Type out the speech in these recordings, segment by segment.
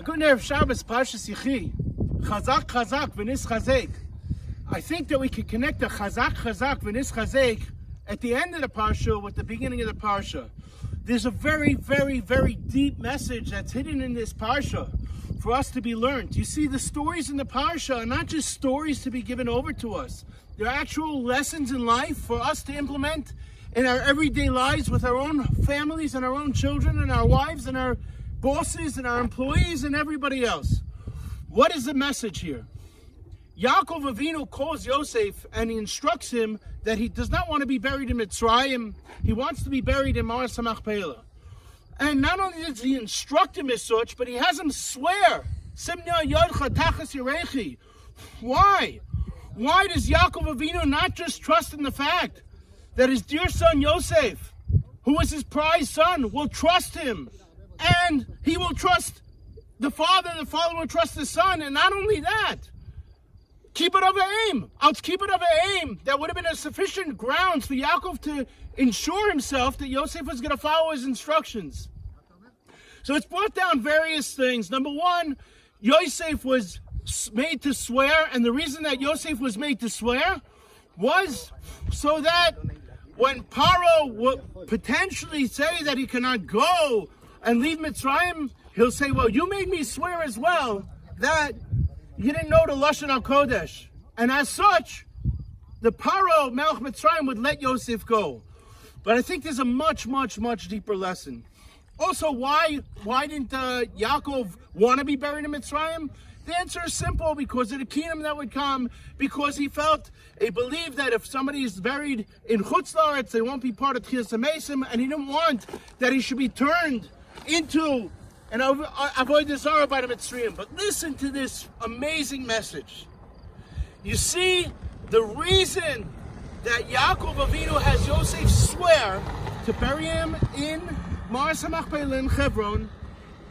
A good Erev Shabbos, Pashas Yichi. Chazak, chazak, v'nis chazek. I think that we can connect the chazak, chazak, v'nis chazek at the end of the parsha with the beginning of the parsha. There's a very, very, very deep message that's hidden in this parsha for us to be learned. You see, the stories in the parsha are not just stories to be given over to us. They're actual lessons in life for us to implement in our everyday lives with our own families and our own children and our wives and our bosses and our employees and everybody else. What is the message here? Yaakov Avinu calls Yosef and he instructs him that he does not want to be buried in Mitzrayim. He wants to be buried in Maras HaMachpelah. And not only does he instruct him as such, but he has him swear, Simna Yodcha Tachas Yerechi. Why? Why does Yaakov Avinu not just trust in the fact that his dear son Yosef, who was his prized son, will trust him, and he will trust the father will trust the son, and not only that, keep it over aim. That would have been a sufficient grounds for Yaakov to ensure himself that Yosef was going to follow his instructions. So it's brought down various things. Number one, Yosef was made to swear, and the reason that Yosef was made to swear was so that when Paro would potentially say that he cannot go and leave Mitzrayim, he'll say, well, you made me swear as well that you didn't know the Lashon HaKodesh. And as such, the Paro, Melech Mitzrayim, would let Yosef go. But I think there's a much, much, much deeper lesson. Also, why didn't Yaakov want to be buried in Mitzrayim? The answer is simple: because of the kingdom that would come, because he believed that if somebody is buried in Chutz La'aretz, they won't be part of Tchias HaMesim, and he didn't want that he should be turned into an avodah zarah by the Mitzrayim. But listen to this amazing message. You see, the reason that Yaakov Avinu has Yosef swear to bury him in Maras HaMachpelah in Hebron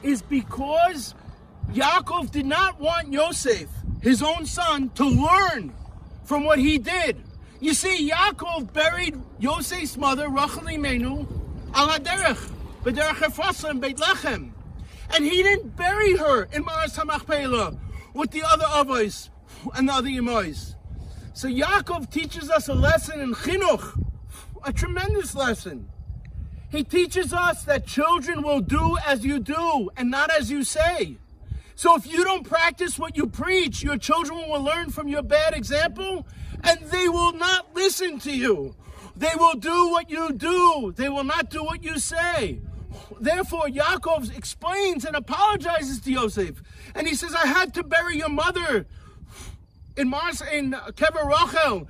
is because Yaakov did not want Yosef, his own son, to learn from what he did. You see, Yaakov buried Yosef's mother, Rachel Imenu, al haderech, b'derech Efrasa in Beit Lechem. And he didn't bury her in Maras HaMachpelah with the other avos and the other imos. So Yaakov teaches us a lesson in chinuch, a tremendous lesson. He teaches us that children will do as you do and not as you say. So if you don't practice what you preach, your children will learn from your bad example and they will not listen to you. They will do what you do. They will not do what you say. Therefore, Yaakov explains and apologizes to Yosef. And he says, I had to bury your mother in Kever Rachel,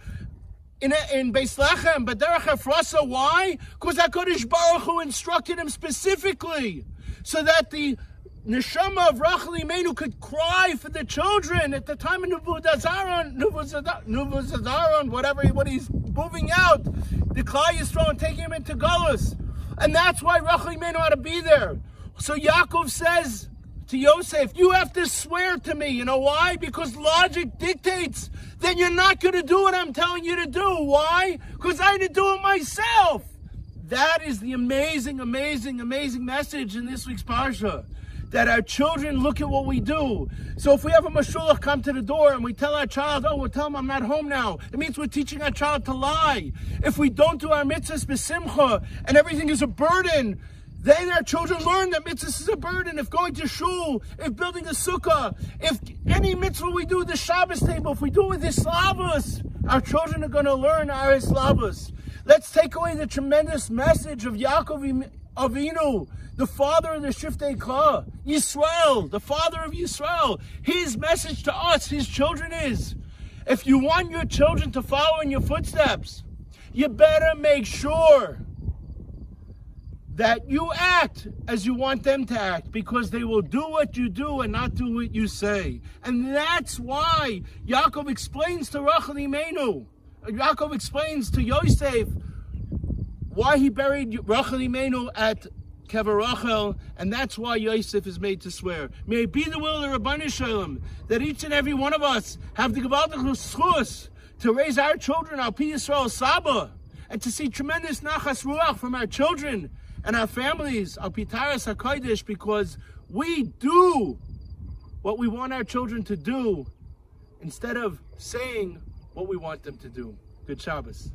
in Beis Lechem, but Derech Efrasa. Why? Because HaKadosh Baruch Hu instructed him specifically so that the neshama of Rachel Imenu could cry for the children at the time of Nuvuzadaron, whatever, when he's moving out, the Klal Yisrael and taking him into Galus. And that's why Rachel Imenu had to be there. So Yaakov says to Yosef, you have to swear to me. You know why? Because logic dictates that you're not going to do what I'm telling you to do. Why? Because I had to do it myself. That is the amazing, amazing, amazing message in this week's Parsha. That our children look at what we do. So if we have a mashulach come to the door and we tell our child, oh, we'll tell him I'm not home now, it means we're teaching our child to lie. If we don't do our mitzvahs b'simcha and everything is a burden, then our children learn that mitzvahs is a burden. If going to shul, if building a sukkah, if any mitzvah we do, the Shabbos table, if we do it with Islavus, our children are going to learn our Islavus. Let's take away the tremendous message of Yaakov Avinu, the father of the Shiftei Kla, Yisrael, the father of Yisrael. His message to us, his children, is, if you want your children to follow in your footsteps, you better make sure that you act as you want them to act, because they will do what you do and not do what you say. And that's why Yaakov explains to Rachel Imenu, Yaakov explains to Yosef why he buried Rachel Imenu at Kever Rachel, and that's why Yosef is made to swear. May it be the will of the Rabbanu Shalom that each and every one of us have the gewaltige schus to raise our children, our Pi Yisrael Saba, and to see tremendous nachas ruach from our children and our families, our Pitaras HaKodesh, because we do what we want our children to do instead of saying what we want them to do. Good Shabbos.